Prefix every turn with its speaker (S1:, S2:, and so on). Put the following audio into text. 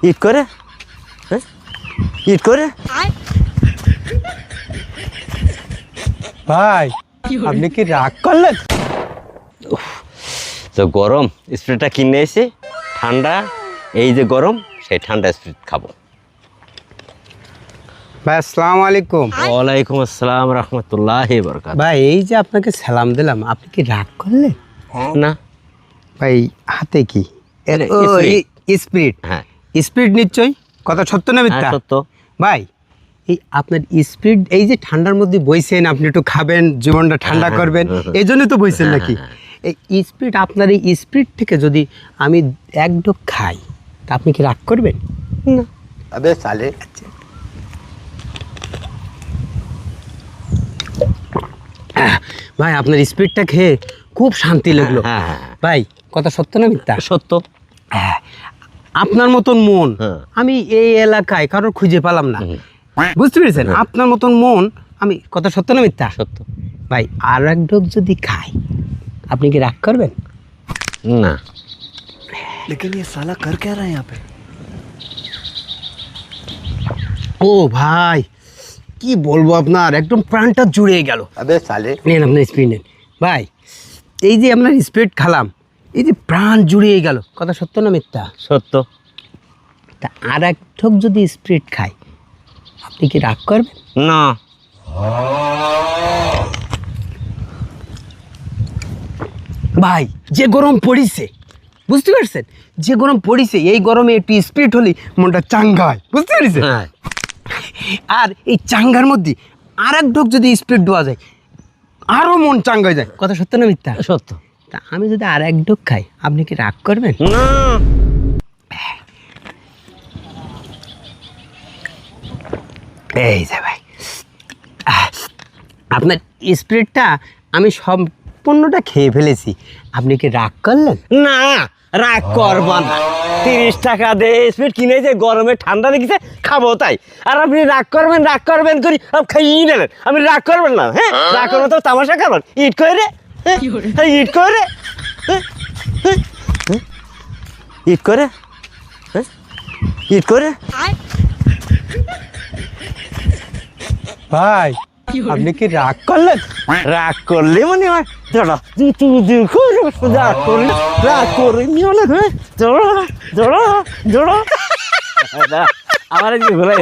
S1: ইট করে হ্যাঁ ইট করে
S2: ভাই আপনি কি রাগ করলেন?
S1: তো গরম স্প্রেটা কিনে এসে ঠান্ডা এই যে গরম সেই ঠান্ডা স্প্রে খাবো।
S2: ভাই আসসালামু আলাইকুম।
S1: ওয়ালাইকুম আসসালাম রহমতুল্লাহি বরকাত।
S2: ভাই এই যে আপনাকে সালাম দিলাম, আপনি কি রাগ করলেন?
S1: না
S2: ভাই হাতে কি
S1: আরে,
S2: ও
S1: স্পিরিট।
S2: স্পিরিট।
S1: হ্যাঁ
S2: স্পিরিট নিশ্চয়ই, কথা সত্য না মিথ্যা?
S1: হ্যাঁ, সত্য।
S2: ভাই এই আপনার স্পিরিট এই যে ঠান্ডার মধ্যে বইছেন, আপনি একটু খাবেন, জীবনটা ঠান্ডা
S1: হ্যাঁ,
S2: করবেন,
S1: হ্যাঁ,
S2: এই জন্য তো বইছেন
S1: হ্যাঁ,
S2: নাকি?
S1: হ্যাঁ,
S2: এই স্পিরিট, আপনার এই স্পিরিট থেকে যদি আমি এক ঢোক খাই তা আপনি কি রাগ করবেন?
S1: না
S2: আবে সালে। ভাই আপনার স্পিরিটটা খেয়ে খুব শান্তি লাগলো।
S1: হ্যাঁ, হ্যাঁ, হ্যাঁ।
S2: ভাই কথা সত্য না মিথ্যা?
S1: সত্য।
S2: হ্যাঁ, আপনার মতন মন
S1: হ্যাঁ।
S2: আমি এই এলাকায় কারোর খুঁজে পেলাম না। বুঝতে পেরেছেন? আপনার মতন মন আমি, কথা সত্য না মিথ্যা?
S1: সত্য।
S2: ভাই আর এক ঢোক যদি খাই আপনি কি রাগ করবেন?
S1: না
S3: लेकिन ये साला कर क्या रहा है यहाँ पे?
S2: ও ভাই কি বলবো, আপনার একদম প্রাণটা জুড়ে গেল।
S3: अबे साले
S2: নেন আপনার স্পিড নেন। ভাই এই যে আপনার স্পিড খালাম, এই যে প্রাণ জুড়িয়ে গেল, কথা সত্য না মিথ্যা?
S1: সত্য।
S2: তা আর এক ঢোক যদি স্পিড খাই আপনি কি রাগ করবেন?
S1: না
S2: ভাই যে গরম পড়িছে, বুঝতে পারছেন? যে গরম পড়িছে এই গরমে একটু স্পিড হলে মনটা চাঙ্গা হয়, বুঝতে পেরেছেন?
S1: হ্যাঁ
S2: আর এই চাঙ্গার মধ্যে আর এক ঢোক যদি স্পিড দেওয়া যায় আরও মন চাঙ্গা হয়ে যায়, কথা সত্য না মিথ্যা?
S1: সত্য।
S2: তা আমি যদি আর এক ঢোক খাই আপনি কি রাগ করবেন?
S1: না
S2: এই যে ভাই আপনার স্পিরিটটা আমি সম্পূর্ণটা খেয়ে ফেলেছি, আপনি কি রাগ করলেন?
S1: না রাগ করবো না। 30 টাকা দিয়ে স্পিড কিনে যে গরমে ঠান্ডা লেগেছে খাবো তাই, আর আপনি রাগ করবেন করি খাইয়ে নিলেন। আপনি রাগ করবেন না? হ্যাঁ রাগ করবেন তো তামাশা করবেন। ইট করে রে ইট করে ইট করে ইট করে
S2: ভাই আপনি কি রাগ করলেন?
S1: রাগ করলে মানে জড়া রাগ করলে রাগ করে নিও না। হ্যাঁ জড়া জড়া জড়া আমার ঘোরাই